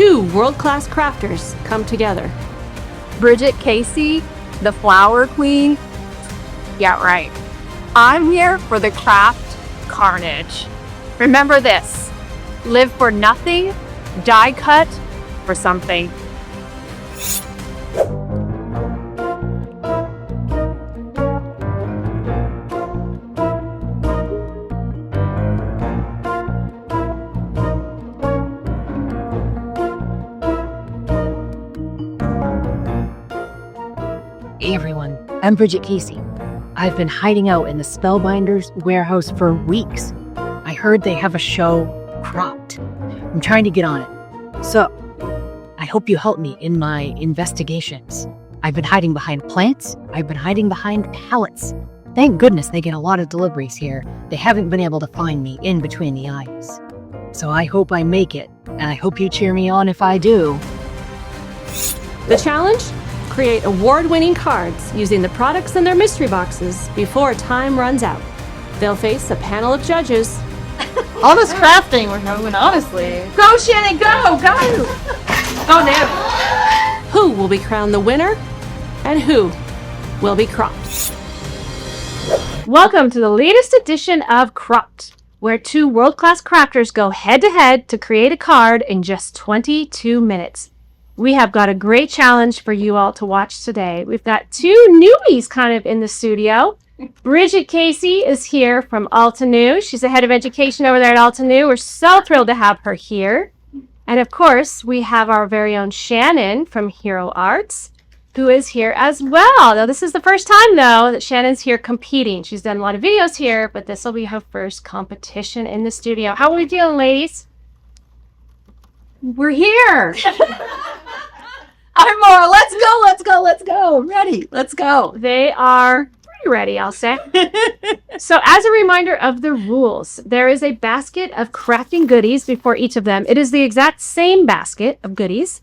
two world-class crafters come together. Bridget Casey, the flower queen. Yeah, right. I'm here for the craft carnage. Remember this: live for nothing, die cut for something. Hey everyone, I'm Bridget Casey. I've been hiding out in the Spellbinders warehouse for weeks. I heard they have a show, Cropped. I'm trying to get on it. So, I hope you help me in my investigations. I've been hiding behind plants. I've been hiding behind pallets. Thank goodness they get a lot of deliveries here. They haven't been able to find me in between the aisles. So I hope I make it, and I hope you cheer me on if I do. The challenge? Create award-winning cards using the products in their mystery boxes before time runs out. They'll face a panel of judges. All this crafting we're doing, honestly. Go, Channin, go! Go now! Who will be crowned the winner? And who will be cropped? Welcome to the latest edition of Cropped, where two world-class crafters go head-to-head to create a card in just 22 minutes. We have got a great challenge for you all to watch today. We've got two newbies kind of in the studio. Bridget Casey is here from Altenew. She's the head of education over there at Altenew. We're so thrilled to have her here. And of course, we have our very own Channin from Hero Arts, who is here as well. Now, this is the first time, though, that Channin's here competing. She's done a lot of videos here, but this will be her first competition in the studio. How are we doing, ladies? We're here! I'm more. Let's go. Ready. Let's go. They are pretty ready, I'll say. So as a reminder of the rules, there is a basket of crafting goodies before each of them. It is the exact same basket of goodies.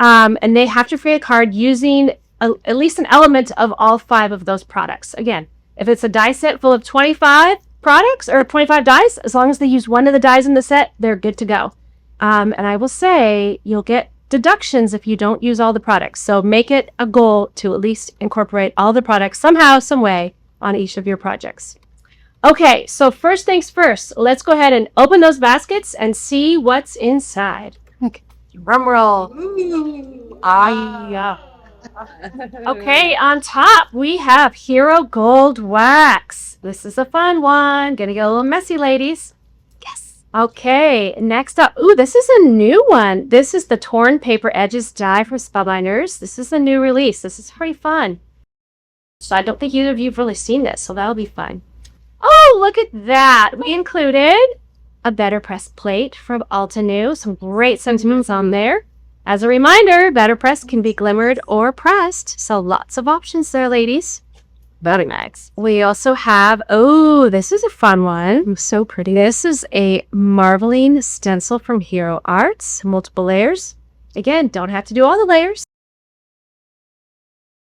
And they have to create a card using at least an element of all 5 of those products. Again, if it's a die set full of 25 products or 25 dies, as long as they use one of the dies in the set, they're good to go. And I will say you'll get deductions if you don't use all the products. So make it a goal to at least incorporate all the products somehow, some way on each of your projects. Okay, so first things first, let's go ahead and open those baskets and see what's inside. Okay. Drum roll. Yeah. Okay, on top we have Hero Gold Wax. This is a fun one. Gonna get a little messy, ladies. Okay, next up. Ooh, this is a new one. This is the Torn Paper Edges die from Spellbinders. This is a new release. This is pretty fun. So I don't think either of you have really seen this, so that'll be fun. Oh, look at that. We included a Better Press plate from Altenew. Some great sentiments on there. As a reminder, Better Press can be glimmered or pressed, so lots of options there, ladies. Very nice. We also have, oh, this is a fun one. So pretty. This is a marbling stencil from Hero Arts. Multiple layers. Again, don't have to do all the layers.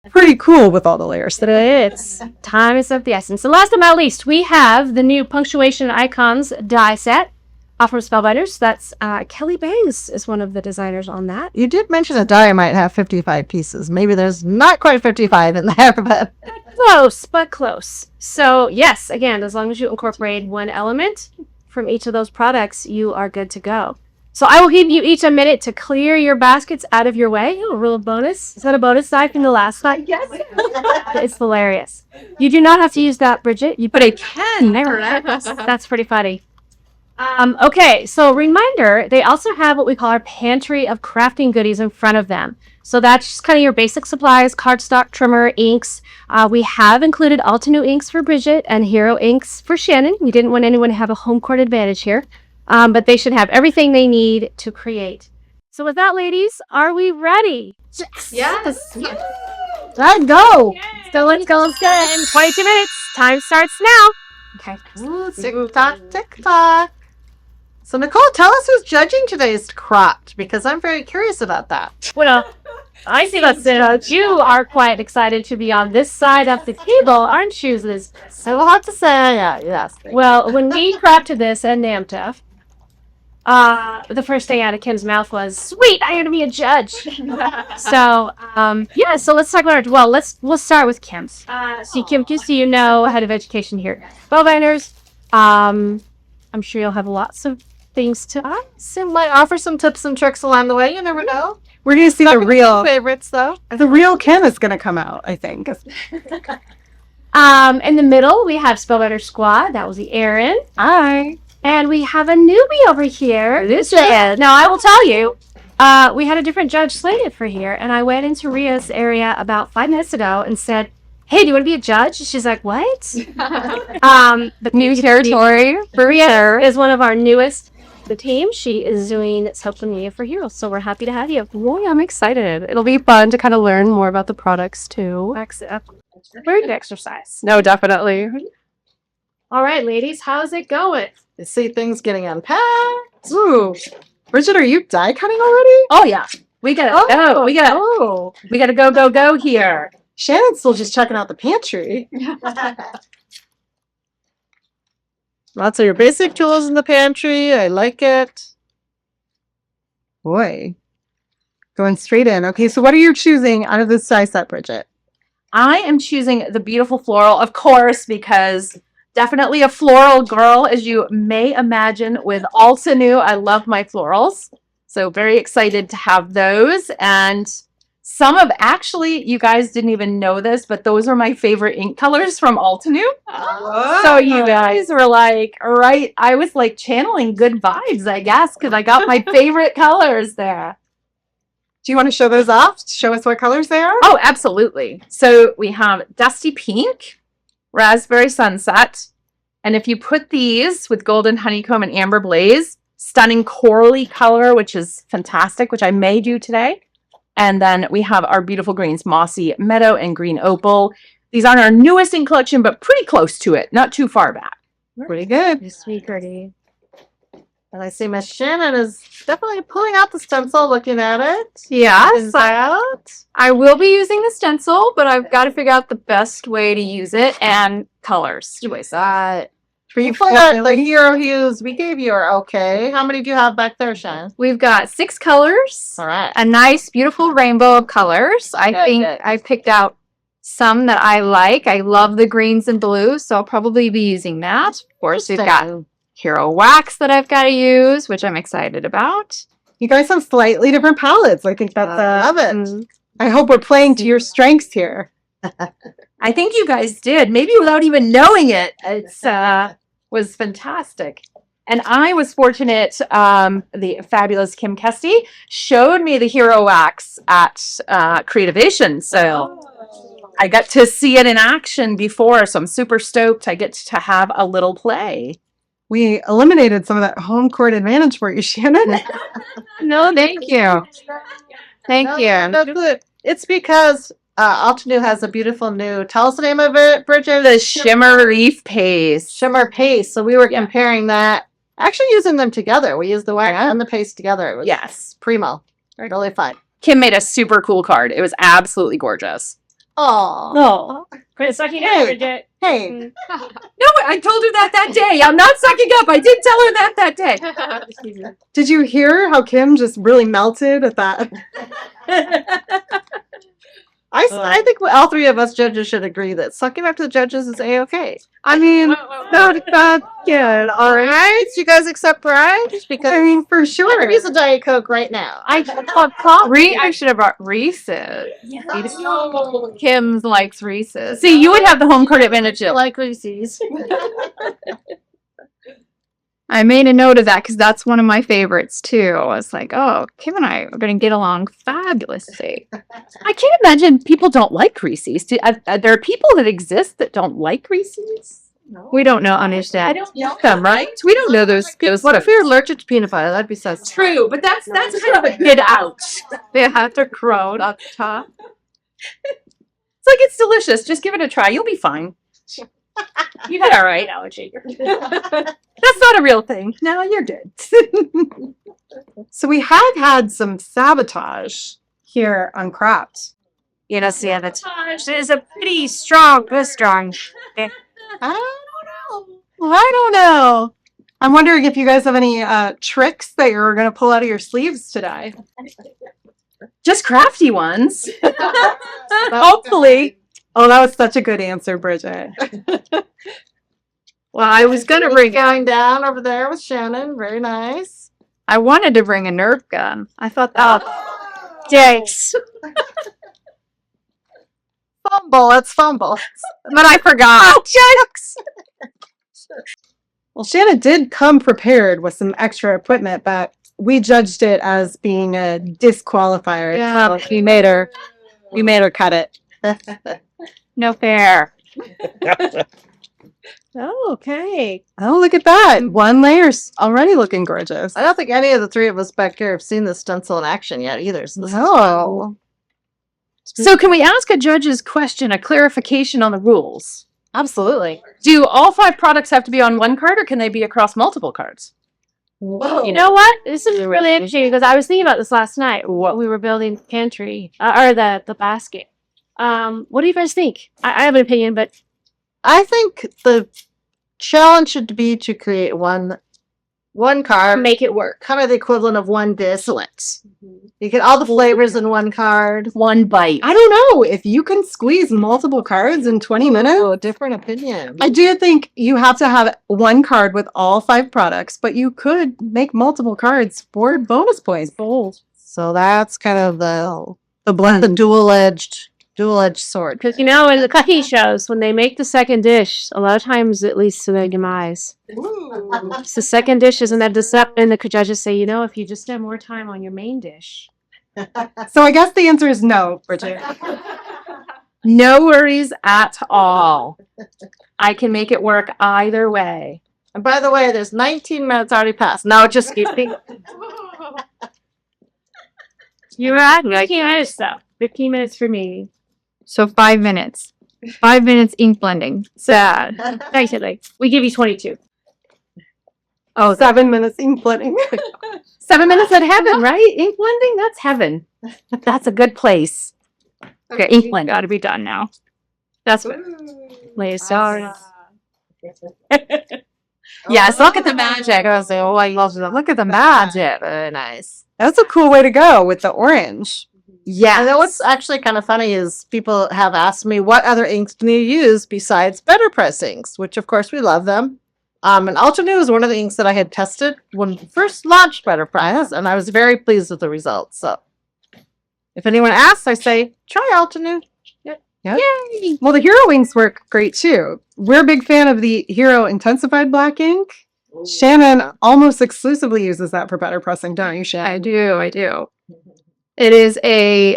Pretty cool with all the layers. It's time is of the essence. And last but not least, we have the new Punctuation Icons die set from Spellbinders. That's Kelly Bangs is one of the designers on that. You did mention a die might have 55 pieces. Maybe there's not quite 55 in there, but... Close, but close. So yes, again, as long as you incorporate one element from each of those products, you are good to go. So I will give you each a minute to clear your baskets out of your way. Oh, a real bonus. Is that a bonus die from the last time? Yes. It's hilarious. You do not have to use that, Bridget. But I can. That's pretty funny. Okay, so reminder, they also have what we call our pantry of crafting goodies in front of them. So that's just kind of your basic supplies, cardstock, trimmer, inks. We have included Altenew inks for Bridget and Hero inks for Channin. We didn't want anyone to have a home court advantage here, but they should have everything they need to create. So with that, ladies, are we ready? Yes. Let's go. Let's go. In 22 minutes. Time starts now. Okay. Ooh, tick-tock. So Nicole, tell us who's judging today's Cropped, because I'm very curious about that. Well, I see that you are quite excited to be on this side of the table, aren't you, Liz? I will have to say, yes. Well, when we crafted this at NAMTF, the first thing out of Kim's mouth was, "Sweet, I get to be a judge." So, yeah. So let's talk about it. Well, we'll start with Kim's. So Kim, just so you know, head of education here at Spellbinders. I'm sure you'll have lots of things to ask. Sim might offer some tips and tricks along the way. You never know. We're gonna see the real favorites, though. Kim is gonna come out, I think. In the middle, we have Spellbinder Squad. That was the Aaron. Hi. And we have a newbie over here. This is. Now, I will tell you, we had a different judge slated for here, and I went into Ria's area about 5 minutes ago and said, "Hey, do you want to be a judge?" And she's like, "What?" The New territory. Bria is one of our newest to the team. She is doing social media for Heroes, so we're happy to have you. Boy, I'm excited. It'll be fun to kind of learn more about the products too. Very good exercise. No, definitely. All right, ladies, how's it going? You see things getting unpacked. Ooh. Bridget, are you die cutting already? Oh yeah, we gotta we gotta go here. Shannon's still just checking out the pantry. Lots of your basic tools in the pantry. I like it. Boy. Going straight in. Okay, so what are you choosing out of this size set, Bridget? I am choosing the beautiful floral, of course, because definitely a floral girl, as you may imagine, with Altenew. I love my florals. So very excited to have those. And some of, actually, you guys didn't even know this, but those are my favorite ink colors from Altenew. So you guys were like, right, I was like channeling good vibes, I guess, because I got my favorite colors there. Do you want to show those off? Show us what colors they are? Oh, absolutely. So we have Dusty Pink, Raspberry Sunset, and if you put these with Golden Honeycomb and Amber Blaze, stunning corally color, which is fantastic, which I may do today. And then we have our beautiful greens, Mossy Meadow and Green Opal. These aren't our newest in collection, but pretty close to it, not too far back. Pretty good. Sweet, Gertie. And I see Miss Shannon is definitely pulling out the stencil, looking at it. Yes, Out. I will be using the stencil, but I've got to figure out the best way to use it and colors. For you pulling out the hero hues we gave you are okay. How many do you have back there, Shannon? We've got 6 colors. All right. A nice, beautiful rainbow of colors. I think good. I picked out some that I like. I love the greens and blues, so I'll probably be using that. Of course, we've got Hero Wax that I've got to use, which I'm excited about. You guys have slightly different palettes. I think that's Love it. I hope we're playing to your strengths here. I think you guys did, maybe without even knowing it. It's was fantastic. And I was fortunate, the fabulous Kim Kesty showed me the Hero Wax at Creativation. So I got to see it in action before, so I'm super stoked I get to have a little play. We eliminated some of that home court advantage for you, Shannon. No, thank you. Thank you. That's it. It's because Altenew has a beautiful new, tell us the name of it, Bridget. The Shimmer Reef Paste. Shimmer Paste. So we were comparing that, actually using them together. We used the wax and the paste together. It was Yes. primo. Really fun. Kim made a super cool card. It was absolutely gorgeous. Oh. No. Quit sucking Hey. up, Bridget. Hey. No, I told her that day. I'm not sucking up. I did tell her that day. Did you hear how Kim just really melted at that? I think all three of us judges should agree that sucking up to the judges is A-okay. I mean, that's good. All right. Right? You guys accept bribes? Because I mean, for I sure. could use a Diet Coke right now. I should have brought Reese's. Kim's likes Reese's. See, you would have the home court advantage. I like Reese's. I made a note of that because that's one of my favorites too. I was like, oh, Kim and I are going to get along fabulously. I can't imagine people don't like Reese's. There are people that exist that don't like Reese's. No. We don't know, understand. I don't know them, right? We don't know those. What if you're allergic to peanut butter? That'd be so sad. True, but that's kind of a get out. They have to crow up top. It's like it's delicious. Just give it a try. You'll be fine. You got all right, allergy. That's not a real thing. No, you're good. So we have had some sabotage here on Cropped. You know, sabotage is a pretty strong, I don't know. I'm wondering if you guys have any tricks that you're going to pull out of your sleeves today. Just crafty ones. Hopefully. Oh, that was such a good answer, Bridget. Well, I was gonna bring. Going down over there with Shannon. Very nice. I wanted to bring a Nerf gun. I thought that. Thanks. Fumble. Let's fumble. But I forgot. Well, Shannon did come prepared with some extra equipment, but we judged it as being a disqualifier. Yeah. So we made her cut it. No fair. Oh, okay. Oh, look at that. One layer's already looking gorgeous. I don't think any of the three of us back here have seen this stencil in action yet either. So this is Oh. So can we ask a judge's question, a clarification on the rules? Absolutely. Do all 5 products have to be on one card or can they be across multiple cards? Whoa. You know what? This is really interesting because I was thinking about this last night while we were building the pantry or the basket. What do you guys think? I have an opinion, but I think the challenge should be to create one card, make it work. kind of the equivalent of one distillate. You get all the flavors in one card. One bite. I don't know if you can squeeze multiple cards in 20 minutes. Oh, different opinion. I do think you have to have one card with all 5 products, but you could make multiple cards for bonus points. So that's kind of the dual-edged sword. Because you know, in the cooking shows, when they make the second dish, a lot of times it leads to their demise. So the second dish isn't that deceptive, and the judges say, you know, if you just spend more time on your main dish. So I guess the answer is no, Bridget. No worries at all. I can make it work either way. And by the way, there's 19 minutes already passed. No, just kidding. You're right. 15 minutes, though. 15 minutes for me. So 5 minutes. 5 minutes ink blending. Sad. Basically, we give you 22. Oh, 7 minutes ink blending. 7 minutes at heaven, right? Ink blending? That's heaven. That's a good place. Okay, ink blending. Gotta be done now. That's what. Ladies, sorry. Yes, look at the magic. I was like, oh, I love that. Look at the magic. Very nice. That's a cool way to go with the orange. Yeah. And then what's actually kind of funny is people have asked me what other inks do you use besides Better Press inks, which of course we love them. And Altenew is one of the inks that I had tested when we first launched Better Press, and I was very pleased with the results. So if anyone asks, I say, try Altenew. Yep. Yay! Well, the Hero inks work great too. We're a big fan of the Hero Intensified Black ink. Shannon almost exclusively uses that for better pressing, don't you, Shannon? I do. It is a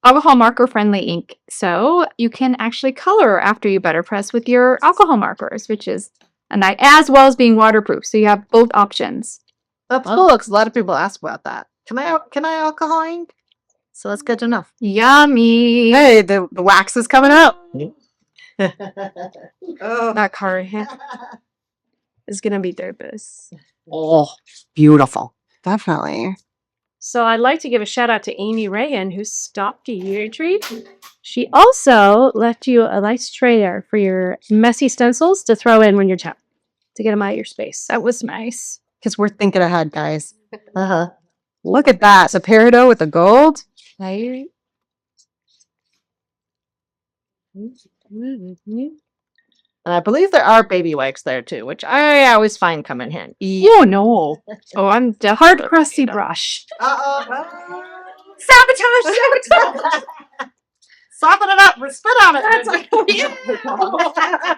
alcohol marker friendly ink, so you can actually color after you better press with your alcohol markers, which is a nice, as well as being waterproof. So you have both options. That's cool because a lot of people ask about that. Can I alcohol ink? So that's good to know. Yummy. Hey, the wax is coming up. That card is gonna be their best. Oh, beautiful. Definitely. So I'd like to give a shout out to Amy Reagan, who stopped your treat. She also left you a nice tray there for your messy stencils to throw in when you're to get them out of your space. That was nice. Because we're thinking ahead, guys. Uh-huh. Look at that. The peridot with the gold. Right? And I believe there are baby wipes there too, which I always find come in handy. Oh, no. Oh, I'm Hard definitely crusty brush. Uh-oh. Sabotage! Soften it up. Spit on it.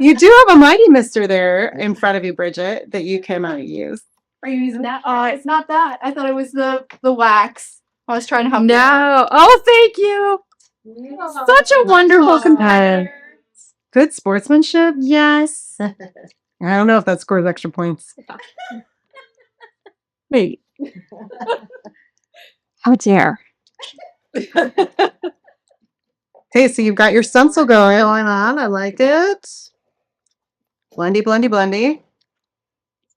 You do have a Mighty Mister there in front of you, Bridget, that you cannot use. Are you using that? It's not that. I thought it was the wax. I was trying to help. No. Oh, thank you. Such a wonderful companion. Good sportsmanship. Yes. I don't know if that scores extra points. Wait. How dare. Okay, so you've got your stencil going. Going on. I like it. Blendy, blendy, blendy.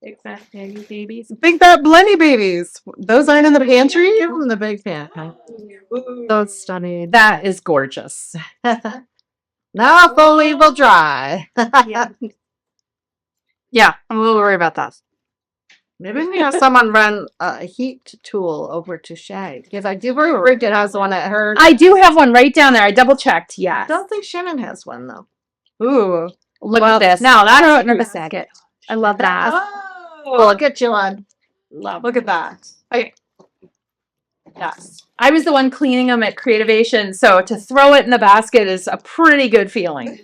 Exactly, babies. Big Fat Blendy babies. Those aren't in the pantry? Give them the big pan. So stunning. That is gorgeous. Now fully will dry. Yeah, I'm a little worried about that. Maybe we have someone run a heat tool over to Shay. Because I do believe Bridget has one at her. I do have one right down there. I double checked. I Yes. don't think Shannon has one though. Ooh. Look Well, at this. Now that's Throw it in in the a basket. I love that. Oh, I'll get you one. Love. Look at that. Okay. Yes. I was the one cleaning them at Creativation, so to throw it in the basket is a pretty good feeling.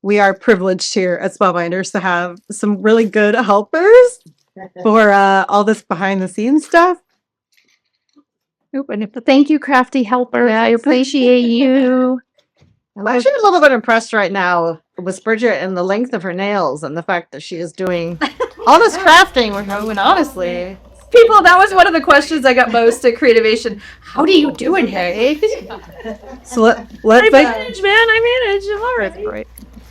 We are privileged here at Spellbinders to have some really good helpers for all this behind the scenes stuff. Oop, and thank you, crafty helper. I appreciate you. I'm actually a little bit impressed right now with Bridget and the length of her nails and the fact that she is doing all this crafting. We're going honestly. People, that was one of the questions I got most at Creativation. How do you do it, hey? So let's I manage, man. I manage. I'm all right. Great.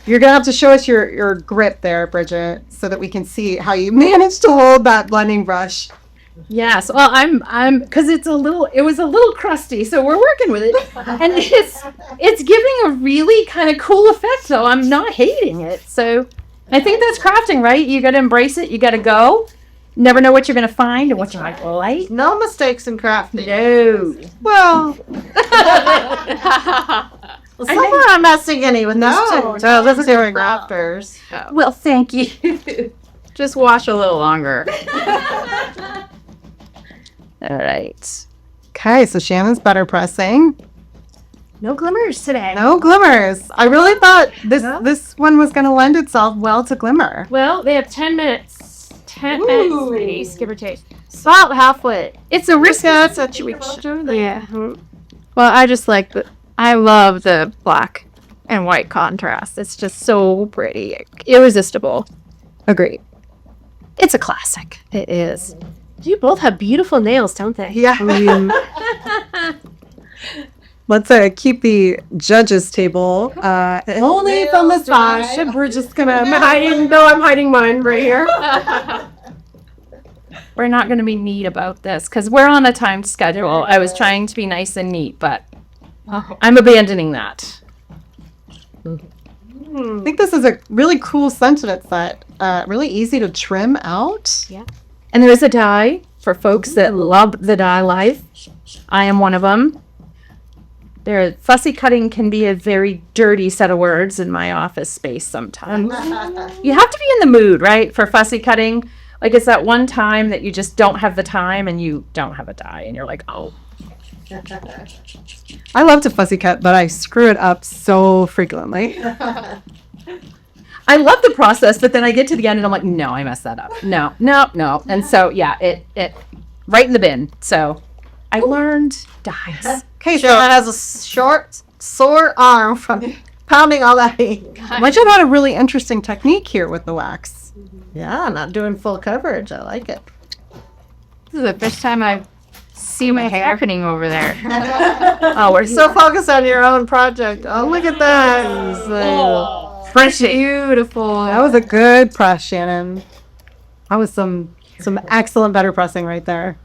you're gonna have to show us your grip there, Bridget, so that we can see how you managed to hold that blending brush. Yes, well, I'm because it was a little crusty, so we're working with it, and it's giving a really kind of cool effect. So I'm not hating it. So I think that's crafting, right? You got to embrace it. You got to go. Never know what you're gonna find and what you might like. No mistakes in crafting. No. Well, Well, somehow I'm not seeing any with this No, too. So this is doing rafters. Well, thank you. Just wash a little longer. All right. okay, so Shannon's butter pressing. No glimmers today. No glimmers. I really thought this one was gonna lend itself well to glimmer. Well, they have 10 minutes. 10 minutes, ladies, give or take. About halfway. It's a risky situation. Yeah. Well, I love the black and white contrast. It's just so pretty. Irresistible. Agreed. It's a classic. It is. You both have beautiful nails, don't they? Yeah. Let's keep the judges table only from the side. We're just gonna I'm hiding mine right here. We're not going to be neat about this because we're on a timed schedule. I was trying to be nice and neat, but I'm abandoning that. I think this is a really cool sentiment set. Really easy to trim out. Yeah. And there is a die for folks that love the die life. I am one of them. Fussy cutting can be a very dirty set of words in my office space sometimes. You have to be in the mood, right, for fussy cutting. Like, it's that one time that you just don't have the time and you don't have a die and you're like, oh. I love to fussy cut, but I screw it up so frequently. I love the process, but then I get to the end and I'm like, no, I messed that up. No. And so, yeah, it right in the bin. So I learned dies. Okay, Shannon has a short, sore arm from pounding all that ink. Bridget had a really interesting technique here with the wax. Yeah, not doing full coverage. I like it. This is the first time I see what's happening over there. Oh, we're so focused on your own project. Oh, look at that. So Pretty. Beautiful. That was a good press, Shannon. That was some excellent butter pressing right there.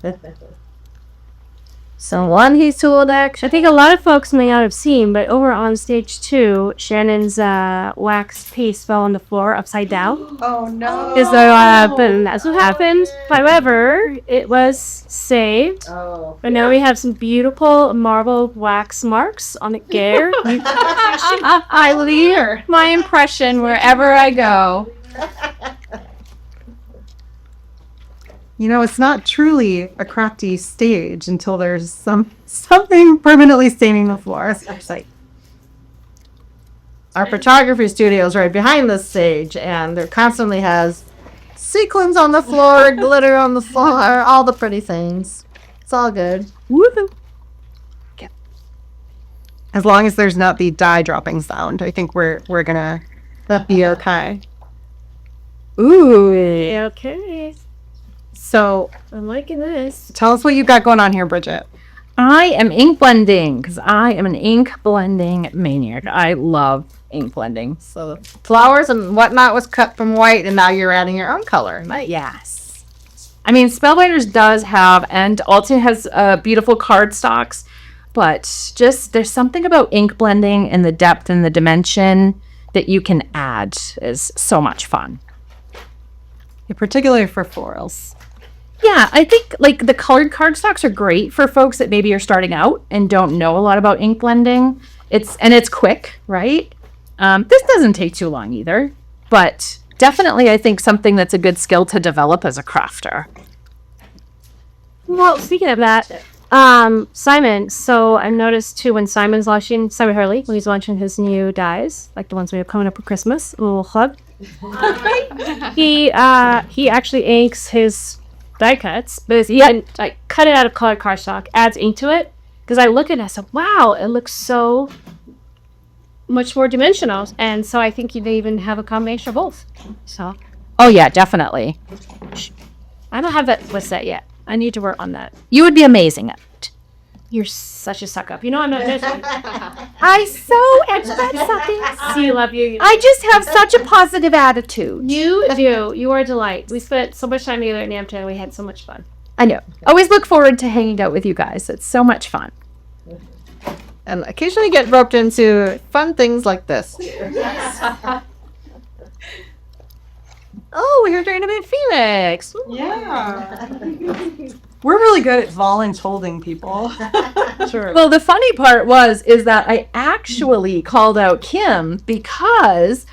So one heat tool deck. I think a lot of folks may not have seen, but over on stage 2, Shannon's wax piece fell on the floor upside down. Oh no! Is that what happened? That's what happened. However, it was saved. Oh. But now we have some beautiful marble wax marks on it. Gare. I leave my impression wherever I go. You know, it's not truly a crafty stage until there's something permanently staining the floor. Our photography studio is right behind this stage, and there constantly has sequins on the floor, glitter on the floor, all the pretty things. It's all good. Woohoo! As long as there's not the die dropping sound, I think we're gonna be okay. Ooh. Okay. So I'm liking this. tell us what you got going on here, Bridget. I am ink blending because I am an ink blending maniac. I love ink blending. So the flowers and whatnot was cut from white, and now you're adding your own color. Nice. Yes. I mean, Spellbinders does have, and Alton has beautiful cardstocks, but just there's something about ink blending and the depth and the dimension that you can add is so much fun. particularly for florals. Yeah, I think like the colored cardstocks are great for folks that maybe are starting out and don't know a lot about ink blending. It's quick, right? This doesn't take too long either, but definitely I think something that's a good skill to develop as a crafter. Well, speaking of that, Simon, so I noticed too when Simon Hurley, when he's launching his new dies, like the ones we have coming up for Christmas, a little hug. he actually inks his die cuts, but he hadn't like cut it out of colored cardstock, adds ink to it. Because I look at it, I said, wow, it looks so much more dimensional. And so I think they even have a combination of both. So Oh yeah, definitely. I don't have that list set yet. I need to work on that. You would be amazing at it. You're such a suck up. You know I'm not. I so expect something. See, love you. I just have such a positive attitude. You do. You are a delight. We spent so much time together at Namtown. We had so much fun. I know. Always look forward to hanging out with you guys. It's so much fun. And occasionally get roped into fun things like this. Oh, we're doing a bit Phoenix. Yeah. We're really good at voluntolding people. Sure. Well, the funny part is that I actually called out Kim because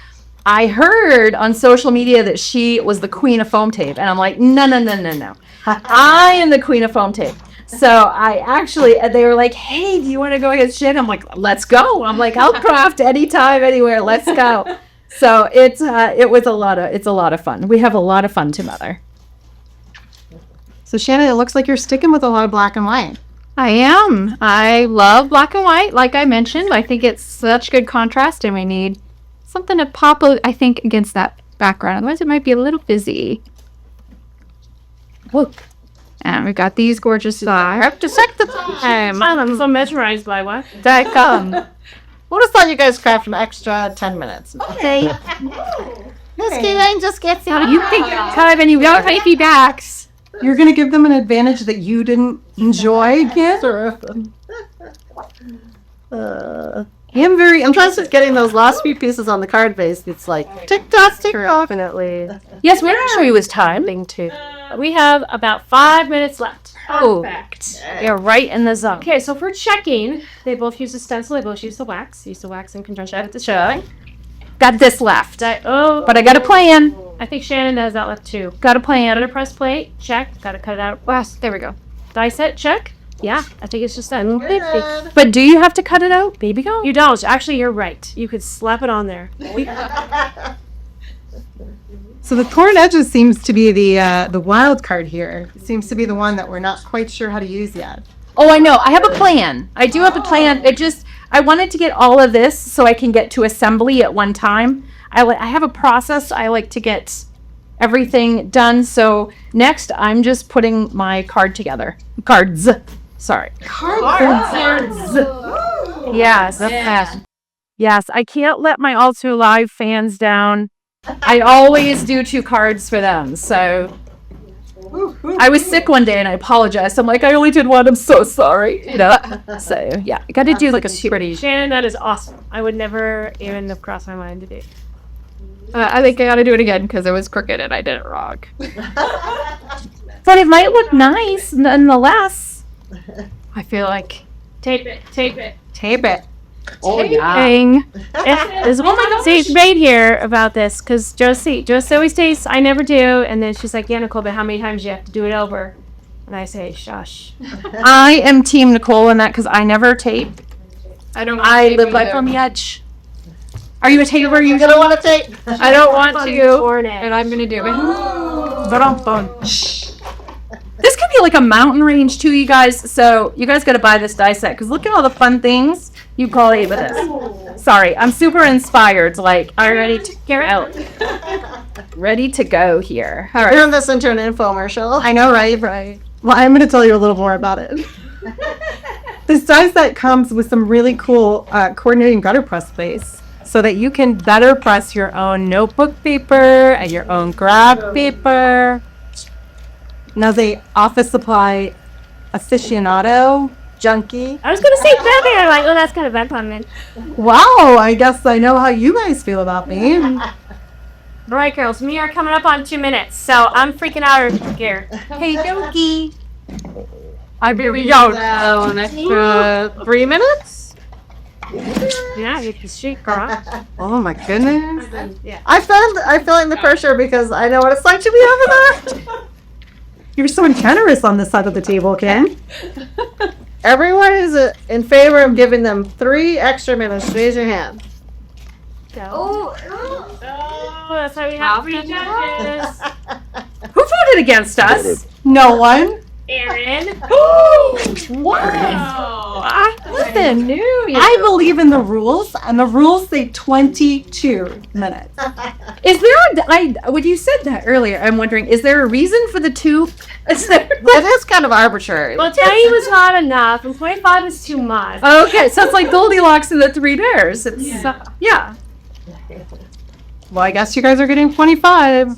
I heard on social media that she was the queen of foam tape. And I'm like, no. I am the queen of foam tape. So I actually, they were like, hey, do you want to go against Shin? I'm like, let's go. I'm like, I'll craft anytime, anywhere. Let's go. So it's a lot of fun. We have a lot of fun together. So Shannon, it looks like you're sticking with a lot of black and white. I am. I love black and white, like I mentioned. I think it's such good contrast, and we need something to pop, I think, against that background. Otherwise, it might be a little busy. Whoa. And we got these gorgeous I have to check the time. I'm so mesmerized by what? We'll just let you guys craft an extra 10 minutes. Okay. This game just gets How do you think time and you got baby backs? You're going to give them an advantage that you didn't enjoy, Kim? I'm trying to getting those last few pieces on the card base. It's like tick tock, tick tock. Definitely. Yes, we're not sure he was timing too. We have about 5 minutes left. Perfect. You're right in the zone. Okay, so for checking, they both use the stencil. They both use the wax. Use the wax in conjunction with the show. Got this left. But But I got a plan. I think Shannon has that left too. Got a plan. Butter press plate, check. Got to cut it out. There we go. Die set, check. Yeah, I think it's just done. But do you have to cut it out, baby girl? You don't. Actually, you're right. You could slap it on there. So the torn edges seems to be the wild card here. It seems to be the one that we're not quite sure how to use yet. Oh, I know. I have a plan. I do have a plan. I wanted to get all of this so I can get to assembly at one time. I have a process. I like to get everything done. So next, I'm just putting my card together. Cards. Sorry. Cards. Yes. Yes. I can't let my All Too Live fans down. I always do 2 cards for them. So I was sick one day and I apologized. I'm like, I only did one. I'm so sorry. You know. So yeah, I got to do like a pretty. Shannon, that is awesome. I would never even have crossed my mind to do. I think I got to do it again because it was crooked and I did it wrong. But it might look nice nonetheless. I feel like Tape it. Tape it. Oh dang. There's one right here about this because Josie always tastes. I never do, and then she's like, "Yeah, Nicole, but how many times do you have to do it over?" And I say, "Shush." I am Team Nicole in that because I never tape. I live life on the edge. Are you a taper? You don't want to take. I don't want to, Torn edge. and I'm going to do it. This could be like a mountain range too, you guys. So you guys got to buy this die set because look at all the fun things you call it with this. Sorry, I'm super inspired. Like I'm ready to get out, ready to go here. All right. Turn this into an infomercial. I know, right? Well, I'm going to tell you a little more about it. This die set comes with some really cool coordinating gutter press base so that you can better press your own notebook paper and your own graph paper. Now they office supply aficionado, junkie. I was gonna say that. I'm like, oh, that's kind of bad comment. Wow, I guess I know how you guys feel about me. All right, girls. We are coming up on 2 minutes, so I'm freaking out here. Hey, Doki. Here we go. An extra 3 minutes. Yeah, you can shoot, girl. Oh my goodness. I'm feeling the pressure because I know what it's like to be over there. You're so generous on this side of the table, Ken. Everyone is in favor of giving them 3 extra minutes. Raise your hand. Oh, that's why we have 3 judges. Who voted against us? No one. Aaron. Wow. Listen, new. I believe in the rules, and the rules say 22 minutes. Is there when you said that earlier, I'm wondering, is there a reason for the 2? Is there? It is kind of arbitrary. Well, 20 was not enough, and 25 is too much. Okay, so it's like Goldilocks and the 3 Bears. It's yeah. Well, I guess you guys are getting 25.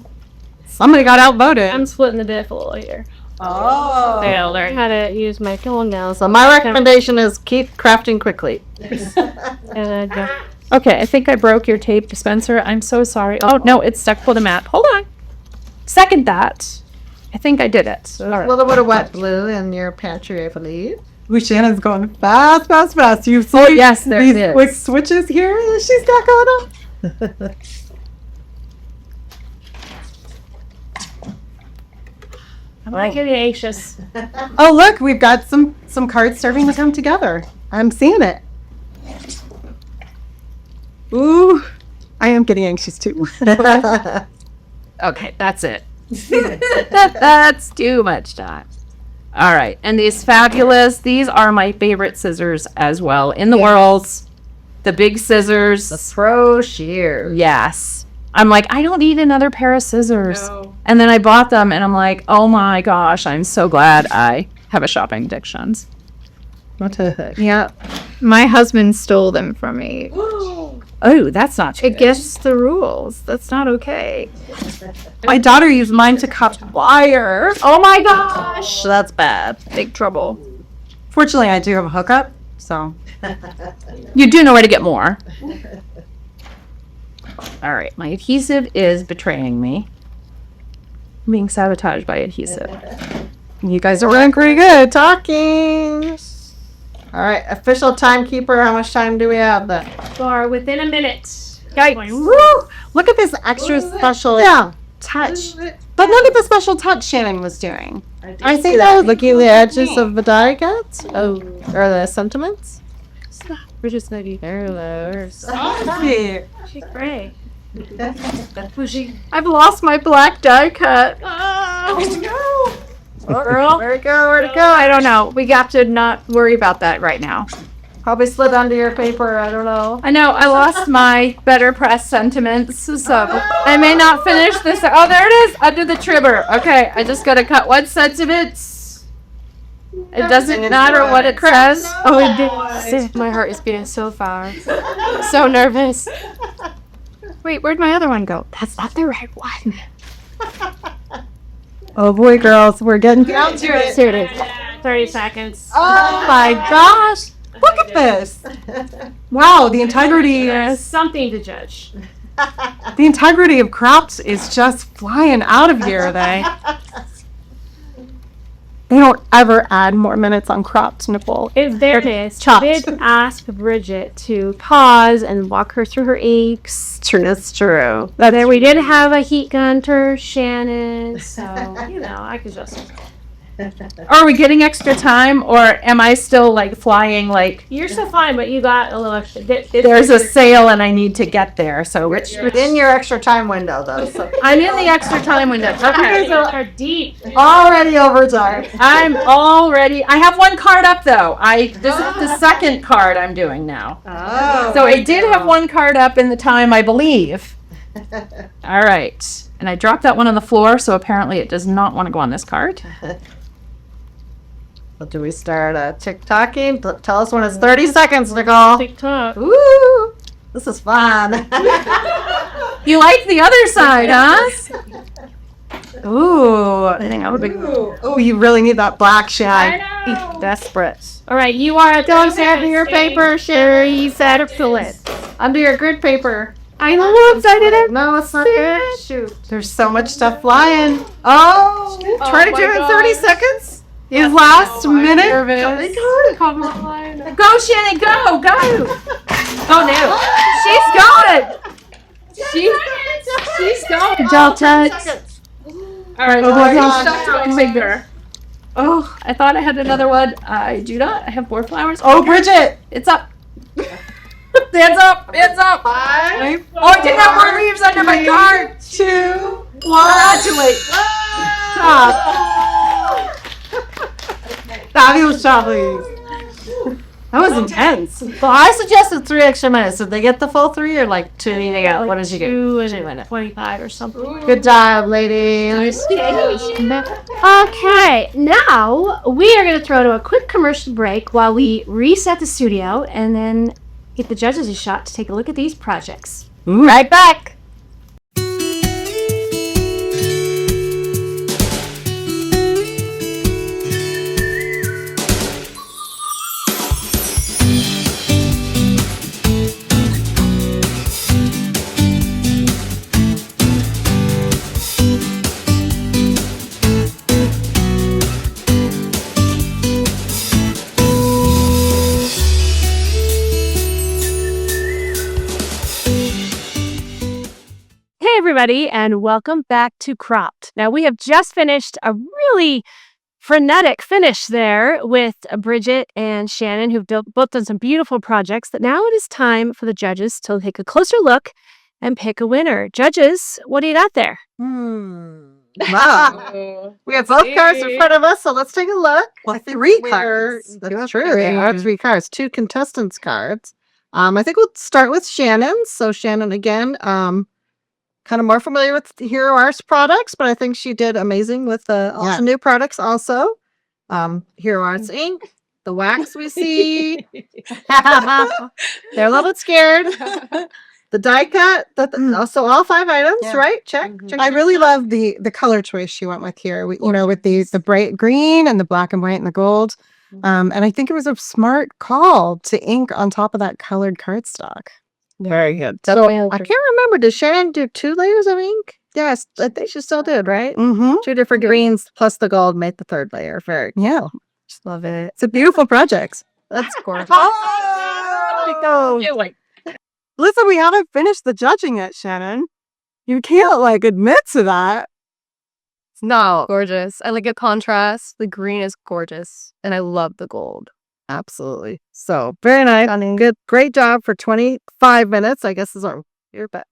Somebody got outvoted. I'm splitting the diff a little here. Oh. I learned how to use my fingernails. So my recommendation is keep crafting quickly. Okay, I think I broke your tape dispenser. I'm so sorry. Oh, no, it's stuck to the mat. Hold on. Second that. I think I did it. All A right. little bit of wet glue in your pantry, I believe. Ooh, Shannon's going fast, fast, fast. You see yes, there these it is. quick switches here that she's got going on? I'm getting anxious. Oh, look, we've got some cards starting to come together. I'm seeing it. Ooh, I am getting anxious too. Okay, that's it. That's too much time. All right, and these are my favorite scissors as well in the world. The big scissors. Pro shears. Yes. I'm like, I don't need another pair of scissors. No. And then I bought them and I'm like, oh my gosh, I'm so glad I have a shopping addiction. What the heck? Yeah. My husband stole them from me. Oh, that's not good. Against the rules. That's not okay. My daughter used mine to cut wire. Oh my gosh! That's bad. Big trouble. Fortunately, I do have a hookup, so. You do know where to get more. All right, my adhesive is betraying me. I'm being sabotaged by adhesive. You guys are running pretty good. Talking. All right, official timekeeper. How much time do we have then? For within a minute. Yikes. Woo! Look at this extra special touch. But look at the special touch Shannon was doing. I think I was looking at the edges of the die cuts. Oh, or the sentiments. We're just gonna be very low. Hey. She's great. I've lost my black die cut. Girl, where'd it go? Where'd it go? I don't know. We got to not worry about that right now. Probably slid under your paper. I don't know. I know, I lost my better press sentiments, so I may not finish this. Oh, there it is, under the trimmer. Okay, I just gotta cut one sentiment. It doesn't matter what it says. Oh, it did. My heart is beating so fast. So nervous. Wait, where'd my other one go? That's not the right one. Oh boy, girls, we're getting down to it. Here it is. 30 seconds. Oh my gosh! Look at this. Wow, the integrity. There's something to judge. The integrity of crops is just flying out of here. They don't ever add more minutes on crops, Nicole. In fairness, Chopped. I did ask Bridget to pause and walk her through her aches. True, that's true. There we did have a heat gun to Shannon, so, I could just... Are we getting extra time, or am I still like flying like You're so fine, but you got a little extra. there's a sale and I need to get there? So Within your extra time window, though. So I'm in the extra time window. Okay. You are deep. already overtime. I'm already. I have one card up though. This is the second card I'm doing now. Oh. So I did have one card up in the time, I believe. All right, and I dropped that one on the floor, so apparently it does not want to go on this card. Well, do we start tick-tocking? Tell us when it's 30 seconds, Nicole. TikTok. Ooh, this is fun. You like the other side, huh? Ooh. I think I'm a big. Oh, you really need that black shag. Desperate. All right, you are don't under your paper, Sherry. Settle it. Under your grid paper. I know how excited I am. No, it's not good. Shoot. There's so much stuff flying. Oh, try to do it in 30 seconds. His last minute. Come on. Go, Shannon, go, go. Oh, no. She's going. Good job, Ted. All right, finger. Oh, I thought I had another one. I do not. I have more flowers. Oh, Bridget. It's up. Hands up. Hands up. 5, Oh, I did have more leaves under my card. 2, 1. Congratulate. Fabulous job, ladies. That was intense. Well, I suggested 3 extra minutes. Did they get the full 3 or like 2? What did you get? 25 or something. Good job, ladies. Okay, now we are going to throw to a quick commercial break while we reset the studio and then give the judges a shot to take a look at these projects. Right back. Hey everybody, and welcome back to Cropped. Now we have just finished a really frenetic finish there with Bridget and Shannon, who've both done some beautiful projects. That now it is time for the judges to take a closer look and pick a winner. Judges, what do you got there? Wow. We have both cards in front of us, so let's take a look. Well, 3 cards. That's true. There are 3 cards, 2 contestants cards. I think we'll start with Shannon. So Shannon again, kind of more familiar with Hero Arts products, but I think she did amazing with all the new products also. Hero Arts ink, the wax we see. They're a little scared. The die cut, so all 5 items, right? Check. I really love the color choice she went with here. With the bright green and the black and white and the gold. And I think it was a smart call to ink on top of that colored cardstock. Very good. So I can't remember. Did Shannon do 2 layers of ink? Yes, I think she still did, right? Mm-hmm. 2 different greens plus the gold made the 3rd layer. Very good. Yeah. Just love it. It's a beautiful project. That's gorgeous. Listen, we haven't finished the judging yet, Shannon. You can't admit to that. No, gorgeous. I like a contrast. The green is gorgeous, and I love the gold. Absolutely. So very nice. Good. Great job for 25 minutes. I guess is your bet.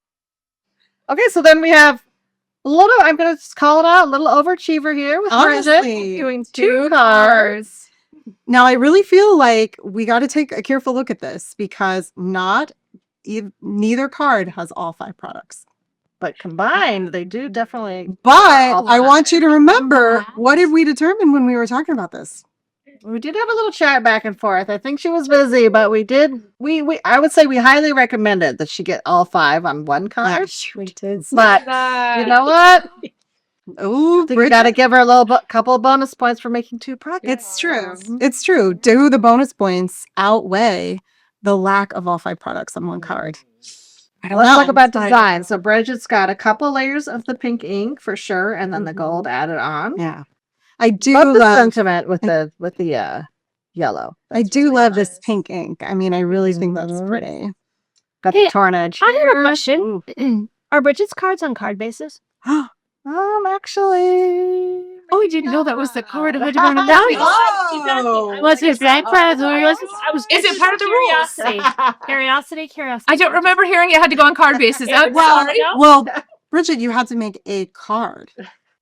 Okay, so then we have a little, I'm going to just call it out, a little overachiever here with Bridget. Doing 2 cards. Now, I really feel like we got to take a careful look at this because neither card has all 5 products. But combined, they do definitely. But I want you to remember, what did we determine when we were talking about this? We did have a little chat back and forth. I think she was busy, but we did. I would say we highly recommended that she get all 5 on 1 card. We did. But you know what? Oh, We got to give her a couple of bonus points for making 2 projects. It's true. It's true. Do the bonus points outweigh the lack of all 5 products on 1 card? Let's talk about design. So Bridget's got a couple layers of the pink ink for sure, and then the gold added on. Yeah. I do Love the love sentiment with the yellow. I do love this pink ink. I mean, I really think that's pretty. Got Hey, the torn edge. I have a question. Are Bridget's cards on card bases? Actually. Oh, I didn't know that was the card. I was his bank card. Is it part of the rules? Curiosity. I don't remember hearing it had to go on card bases. Well, Bridget, you have to make a card.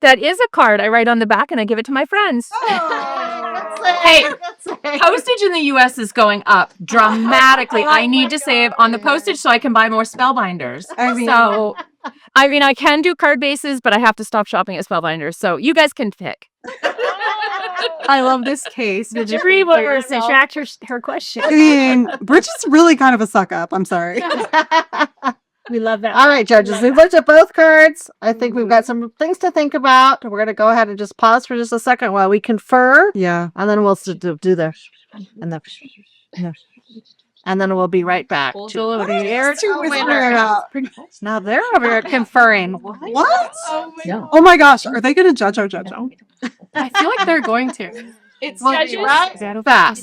That is a card I write on the back and I give it to my friends. Hey, postage in the US is going up dramatically. I need to save on the postage so I can buy more Spellbinders. I can do card bases, but I have to stop shopping at Spellbinders. So you guys can pick. I love this case. Did you read what was distract her question? I mean, Bridget's really kind of a suck up. I'm sorry. We love that. All right, judges. We've looked at both cards. I think we've got some things to think about. We're going to go ahead and just pause for just a second while we confer. Yeah. And then we'll do the. And the And then we'll be right back. Now they're over here conferring. What? No. Oh my gosh, are they going to judge our Jojo? I feel like they're going to. It's We'll be right back.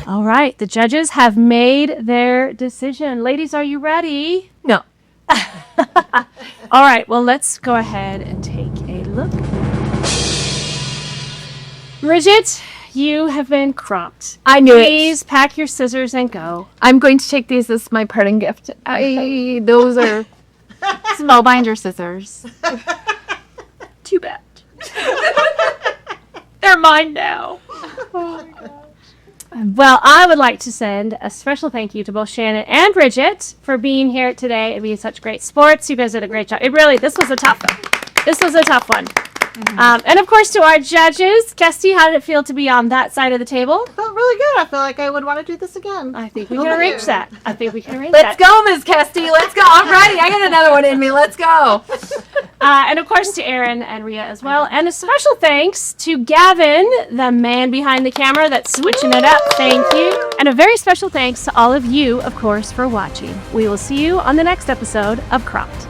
All right, the judges have made their decision. Ladies, are you ready? No. All right, well, let's go ahead and take a look. Bridget, you have been cropped. I knew it. Please pack your scissors and go. I'm going to take these as my parting gift. Those are Spellbinder scissors. Too bad. They're mine now. Well, I would like to send a special thank you to both Shannon and Bridget for being here today and being such great sports. You guys did a great job. This was a tough one. And of course, to our judges, Kesty, how did it feel to be on that side of the table? Felt really good. I feel like I would want to do this again. I think we can arrange that. Let's go, Ms. Kesty. Let's go. I'm ready. I got another one in me. Let's go. And of course to Aaron and Rhea as well. And a special thanks to Gavin, the man behind the camera that's switching it up. Thank you. And a very special thanks to all of you, of course, for watching. We will see you on the next episode of Cropped.